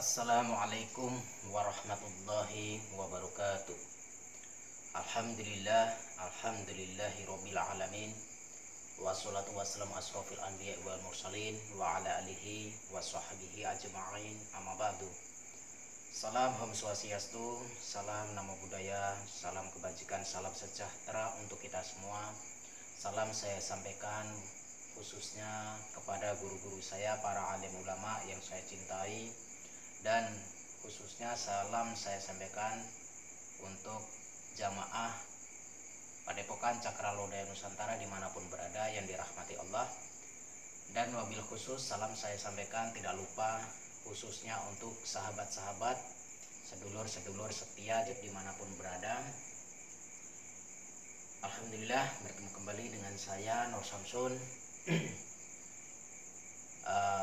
Assalamualaikum warahmatullahi wabarakatuh. Alhamdulillah, alhamdulillahirabbil alamin. Wassalatu wassalamu asrofil anbiya wal mursalin wa ala alihi wa sahbihi ajma'in. Amma ba'du. Salam Om Swastiastu, salam Namo Buddhaya, salam kebajikan, salam sejahtera untuk kita semua. Salam saya sampaikan khususnya kepada guru-guru saya, para alim ulama yang saya cintai, dan khususnya salam saya sampaikan untuk jamaah Padepokan Cakra Lodaya Nusantara dimanapun berada yang dirahmati Allah. Dan wabil khusus salam saya sampaikan tidak lupa khususnya untuk sahabat-sahabat, sedulur-sedulur setia dimanapun berada. Alhamdulillah bertemu kembali dengan saya Nur Samsun.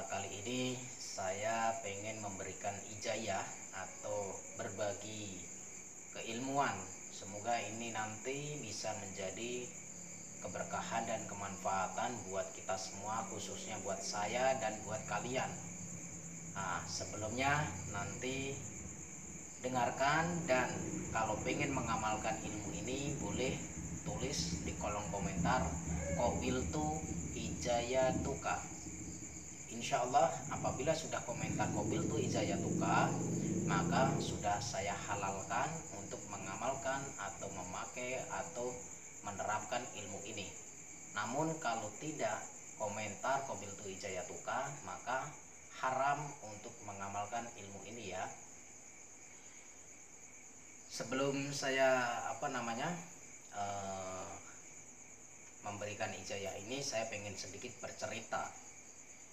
Kali ini saya pengen memberikan ijazah atau berbagi keilmuan. Semoga ini nanti bisa menjadi keberkahan dan kemanfaatan buat kita semua, khususnya buat saya dan buat kalian. Nah, sebelumnya nanti dengarkan, dan kalau pengen mengamalkan ilmu ini boleh tulis di kolom komentar qabiltu hijayatuka. Insya Allah apabila sudah komentar qabiltu hijayatuka, maka sudah saya halalkan untuk mengamalkan atau memakai atau menerapkan ilmu ini. Namun kalau tidak komentar qabiltu hijayatuka, maka haram untuk mengamalkan ilmu ini ya. Sebelum saya memberikan ijazah ini, saya pengen sedikit bercerita.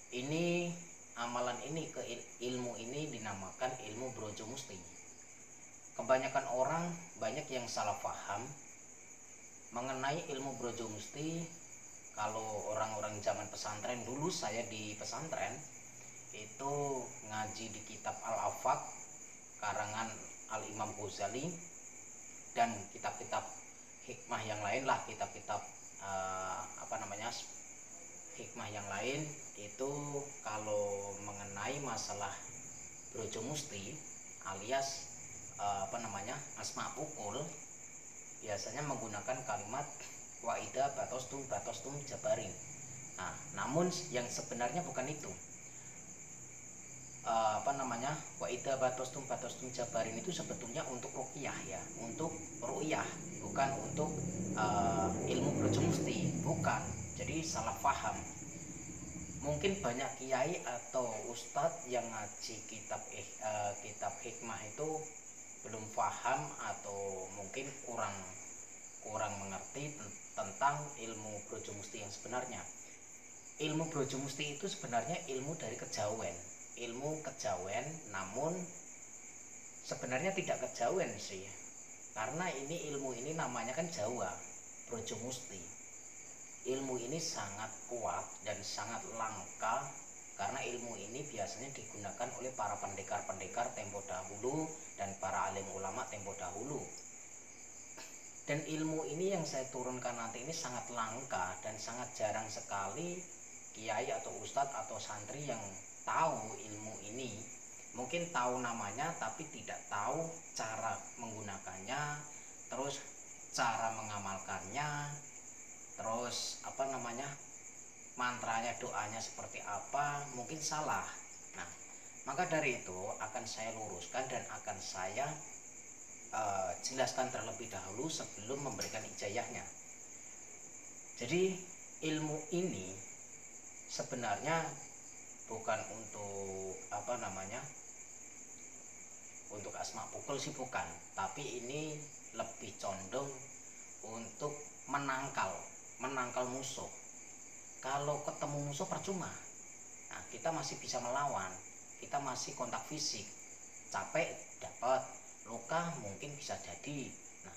Ini amalan ini, ke ilmu ini dinamakan ilmu Brojo Musti. Kebanyakan orang banyak yang salah paham mengenai ilmu Brojo Musti. Kalau orang-orang zaman pesantren, dulu saya di pesantren itu ngaji di kitab Al-Afaq karangan Al-Imam Ghazali dan kitab-kitab hikmah yang lain lah, kitab-kitab hikmah yang lain. Itu kalau mengenai masalah Brojo Musti alias asma ukul, biasanya menggunakan kalimat waida batostum jabarin. Nah, namun yang sebenarnya bukan itu. Waida batostum jabarin itu sebetulnya untuk ruqyah ya, untuk ru'yah, bukan untuk ilmu Brojo Musti, bukan. Jadi salah paham. Mungkin banyak kiai atau ustadz yang ngaji kitab hikmah itu belum paham atau mungkin kurang mengerti tentang ilmu Brojo Musti yang sebenarnya. Ilmu Brojo Musti itu sebenarnya ilmu dari kejawen, ilmu kejawen, namun sebenarnya tidak kejawen sih, karena ilmu ini namanya kan Jawa, Brojo Musti. Ilmu ini sangat kuat dan sangat langka, karena ilmu ini biasanya digunakan oleh para pendekar-pendekar tempo dahulu dan para alim ulama tempo dahulu. Dan ilmu ini yang saya turunkan nanti ini sangat langka dan sangat jarang sekali kiai atau ustadz atau santri yang tahu ilmu ini. Mungkin tahu namanya tapi tidak tahu cara menggunakannya, terus cara mengamalkannya, terus mantranya, doanya seperti apa, mungkin salah. Nah, maka dari itu akan saya luruskan dan akan saya jelaskan terlebih dahulu sebelum memberikan ijazahnya. Jadi ilmu ini sebenarnya bukan untuk untuk asma pukul sih, bukan, tapi ini lebih condong untuk menangkal musuh. Kalau ketemu musuh percuma. Nah, kita masih bisa melawan, kita masih kontak fisik, capek dapat, luka mungkin bisa jadi. Nah,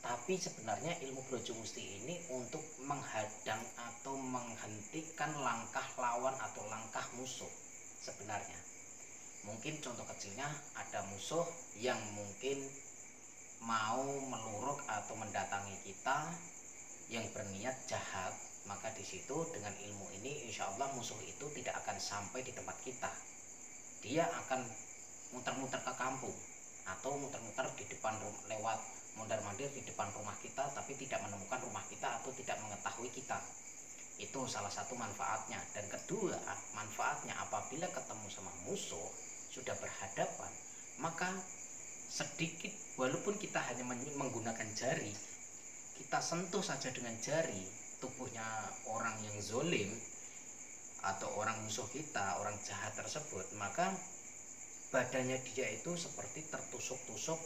tapi sebenarnya ilmu Brojo Musti ini untuk menghadang atau menghentikan langkah lawan atau langkah musuh. Sebenarnya mungkin contoh kecilnya, ada musuh yang mungkin mau meluruk atau mendatangi kita yang berniat jahat, maka di situ dengan ilmu ini insya Allah musuh itu tidak akan sampai di tempat kita. Dia akan atau muter-muter di depan lewat mondar-mandir di depan rumah kita tapi tidak menemukan rumah kita atau tidak mengetahui kita. Itu salah satu manfaatnya. Dan kedua, manfaatnya apabila ketemu sama musuh sudah berhadapan, maka sedikit walaupun kita hanya menggunakan jari, kita sentuh saja dengan jari tubuhnya orang yang zolim atau orang musuh kita, orang jahat tersebut, maka badannya dia itu seperti tertusuk-tusuk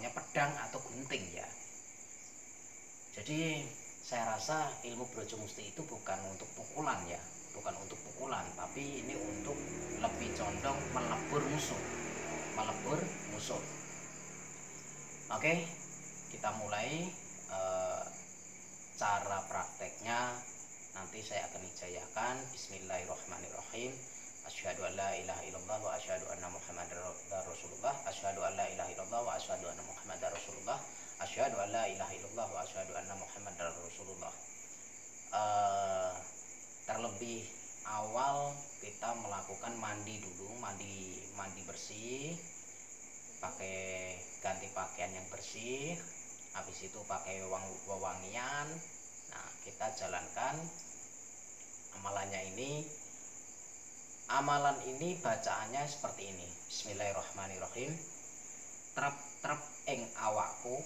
pedang atau gunting ya. Jadi saya rasa ilmu Brojo Musti itu bukan untuk pukulan ya, bukan untuk pukulan, tapi ini untuk lebih condong melebur musuh. Oke, kita mulai cara prakteknya. Nanti saya akan hijayakan. Bismillahirrahmanirrahim. Asyhadu an la ilaha illallah wa asyhadu anna Muhammadar Rasulullah. Asyhadu an la ilaha illallah wa asyhadu anna Muhammadar Rasulullah. Asyhadu an la ilaha illallah wa asyhadu anna Muhammadar Rasulullah. Terlebih awal kita melakukan mandi dulu, mandi bersih, pakai ganti pakaian yang bersih, habis itu pakai wewangian. Nah, kita jalankan amalannya ini. Amalan ini bacaannya seperti ini. Bismillahirrahmanirrahim. Trep-trep ing awakku,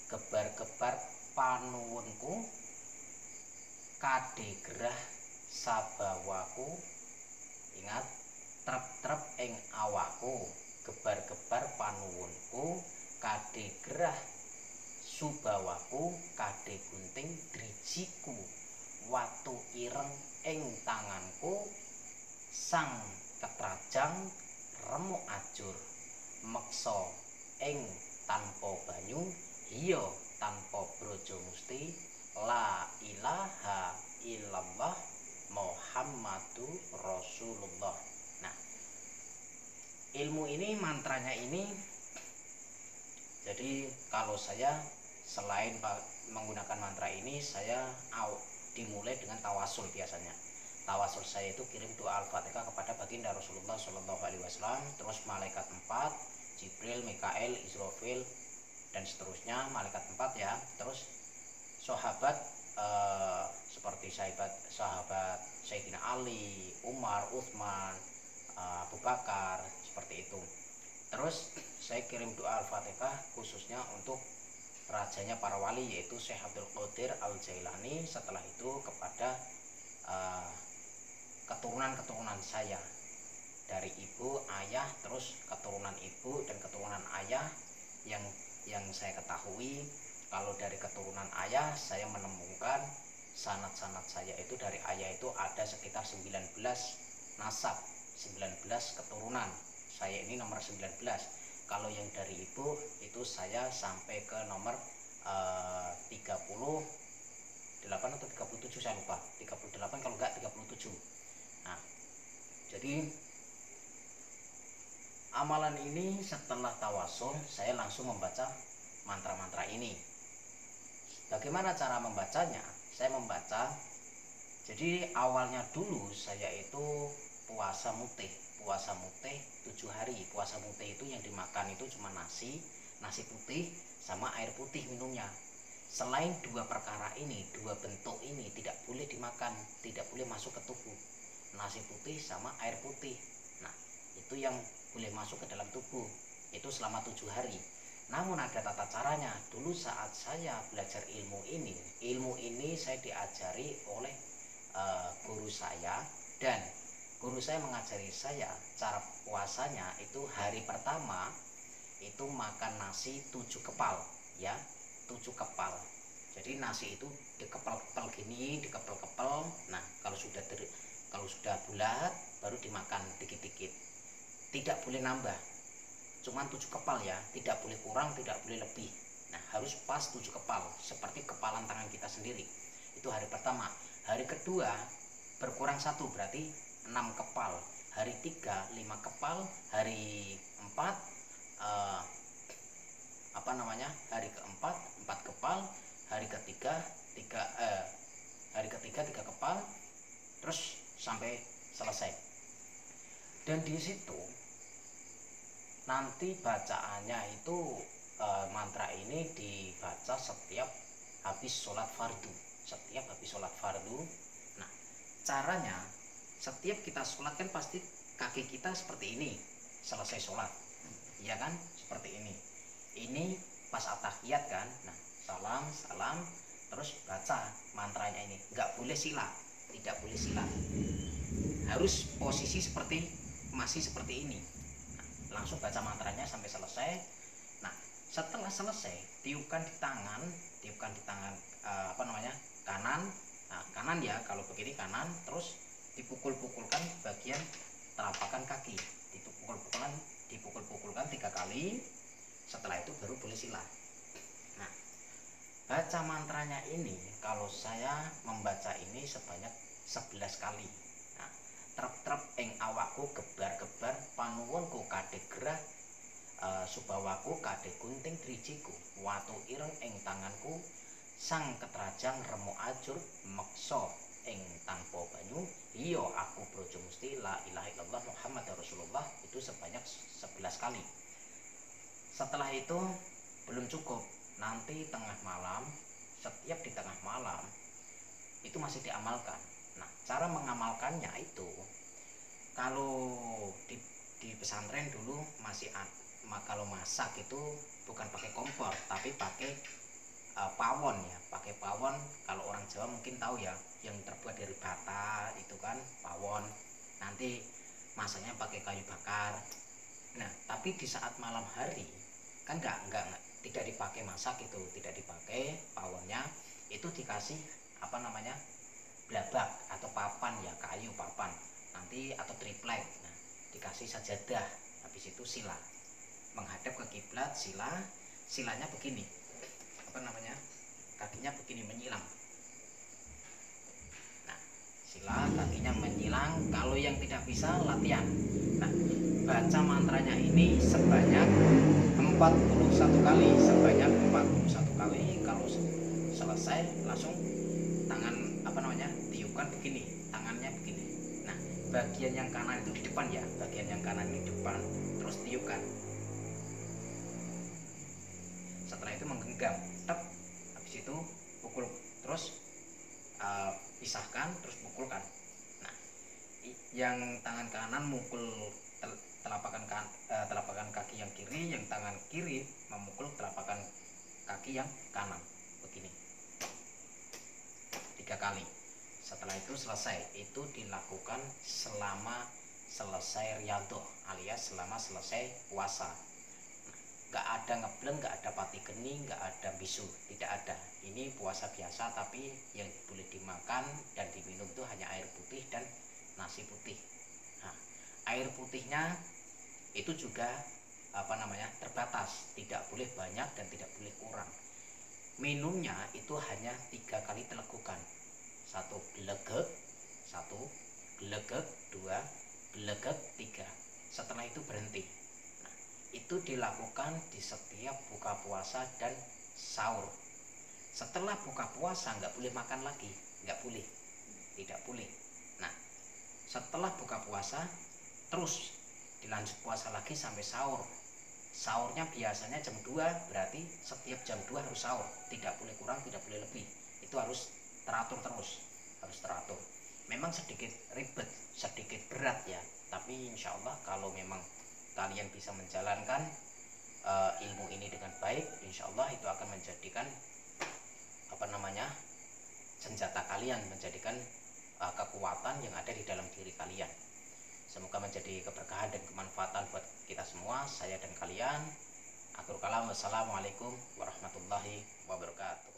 gebar-gebar panuwunku, kade gerah sabawaku. Ingat, trep-trep ing awakku, gebar-gebar panuwunku, kade gerah subawaku, kade gunting drijiku, watu ireng ing tanganku, sang ketrajang remuk ajur, meksa ing tanpa banyu, hiya tanpa Brojo Musti, la ilaha illallah Muhammadur Rasulullah. Nah, ilmu ini, mantranya ini, jadi kalau saya selain menggunakan mantra ini, saya dimulai dengan tawasul biasanya. Tawasul saya itu kirim doa Al-Fatihah kepada baginda Rasulullah SAW, terus malaikat 4, Jibril, Mikael, Israfil, dan seterusnya, malaikat 4 ya. Terus sahabat seperti sahabat Sayyidina Ali, Umar, Utsman, Abu Bakar, seperti itu. Terus saya kirim doa Al-Fatihah khususnya untuk rajanya para wali, yaitu Syekh Abdul Qadir Al-Jailani. Setelah itu kepada keturunan-keturunan saya, dari ibu, ayah, terus keturunan ibu dan keturunan ayah. Yang saya ketahui, kalau dari keturunan ayah saya menemukan sanad-sanad saya itu dari ayah itu ada sekitar 19 nasab, 19 keturunan. Saya ini nomor 19. Kalau yang dari ibu itu saya sampai ke nomor 38 atau 37, saya lupa, 38 kalau enggak 37. Nah, jadi amalan ini setelah tawasul saya langsung membaca mantra-mantra ini. Bagaimana cara membacanya? Saya membaca, jadi awalnya dulu saya itu puasa mutih 7 hari. Puasa mutih itu yang dimakan itu cuma nasi putih sama air putih minumnya. Selain dua perkara ini, dua bentuk ini tidak boleh dimakan, tidak boleh masuk ke tubuh. Nasi putih sama air putih, nah itu yang boleh masuk ke dalam tubuh, itu selama 7 hari. Namun ada tata caranya. Dulu saat saya belajar ilmu ini saya diajari oleh guru saya, dan guru saya mengajari saya cara puasanya itu hari pertama itu makan nasi 7 kepal ya, 7 kepal. Jadi nasi itu dikepel-kepel gini, dikepel-kepel. Nah, kalau sudah bulat baru dimakan dikit-dikit. Tidak boleh nambah. Cuman 7 kepal ya, tidak boleh kurang, tidak boleh lebih. Nah, harus pas 7 kepal, seperti kepalan tangan kita sendiri. Itu hari pertama. Hari kedua berkurang 1, berarti 6 kepal. Hari 3 5 kepal. Hari 4 hari keempat 4 kepal. Hari ketiga 3 kepal. Terus sampai selesai. Dan di situ nanti bacaannya itu mantra ini dibaca setiap habis sholat fardu. Setiap habis sholat fardu. Nah, caranya setiap kita sholat kan pasti kaki kita seperti ini selesai sholat, ya kan? Seperti ini. Ini pas at-tahiyat kan. Nah, salam, salam, terus baca mantranya ini. Nggak boleh sila, tidak boleh sila. Harus posisi seperti masih seperti ini. Nah, langsung baca mantranya sampai selesai. Nah, setelah selesai tiupkan di tangan kanan. Nah, kanan ya, kalau begini kanan, terus dipukul-pukulkan bagian telapak kaki, dipukul-pukulkan 3 kali. Setelah itu baru boleh sila. Nah, baca mantranya ini kalau saya membaca ini sebanyak 11 kali. Nah, trep-trep ing awakku gebar-gebar panuwunku kadhe gerah, subawaku kadhe gunting drijiku, watu ireng ing tanganku, sang ketrajang remo ajur meksa ing tanpa banyu, iya aku brojo musti la ilaha illallah Muhammad Rasulullah, itu sebanyak 11 kali. Setelah itu belum cukup, nanti tengah malam, setiap di tengah malam itu masih diamalkan. Nah, cara mengamalkannya itu kalau di pesantren dulu masih kalau masak itu bukan pakai kompor tapi pakai pawon ya, pakai pawon. Kalau orang Jawa mungkin tahu ya, yang terbuat dari bata itu kan pawon. Nanti masaknya pakai kayu bakar. Nah, tapi di saat malam hari kan tidak dipakai masak, itu tidak dipakai pawonnya, itu dikasih blabak atau papan ya, kayu papan nanti atau triplek. Nah, dikasih sajadah, habis itu sila menghadap ke kiblat, silanya begini, kakinya begini menyilang. Nah, sila kakinya menyilang. Kalau yang tidak bisa latihan, nah, baca mantranya ini sebanyak 41 kali. Kalau selesai langsung tangan tiupkan begini, tangannya begini. Nah, bagian yang kanan itu di depan ya, bagian yang kanan ini depan, terus tiupkan. Setelah itu menggenggam, habis itu pukul, terus pisahkan, terus pukulkan. Nah, yang tangan kanan mukul telapakan kaki yang kiri, yang tangan kiri memukul telapakan kaki yang kanan begini 3 kali. Setelah itu selesai, itu dilakukan selama selesai riyadhah alias selama selesai puasa. Nggak ada ngebleng, nggak ada pati geni, nggak ada bisu, tidak ada. Ini puasa biasa, tapi yang boleh dimakan dan diminum itu hanya air putih dan nasi putih. Nah, air putihnya itu juga terbatas, tidak boleh banyak dan tidak boleh kurang. Minumnya itu hanya 3 kali telegukan, 1 gelegek, 2 gelegek, 3. Setelah itu berhenti. Nah, itu dilakukan di setiap buka puasa dan sahur. Setelah buka puasa nggak boleh makan lagi, nggak boleh, tidak boleh. Nah, setelah buka puasa terus dilanjut puasa lagi sampai sahur. Sahurnya biasanya jam 2, berarti setiap jam 2 harus sahur, tidak boleh kurang, tidak boleh lebih. Itu harus teratur terus, harus teratur. Memang sedikit ribet, sedikit berat ya, tapi insya Allah kalau memang kalian bisa menjalankan ilmu ini dengan baik, insya Allah itu akan menjadikan senjata kalian, menjadikan kekuatan yang ada di dalam diri kalian. Semoga menjadi keberkahan dan kemanfaatan buat kita semua, saya dan kalian. Akhirul kalam, wassalamualaikum warahmatullahi wabarakatuh.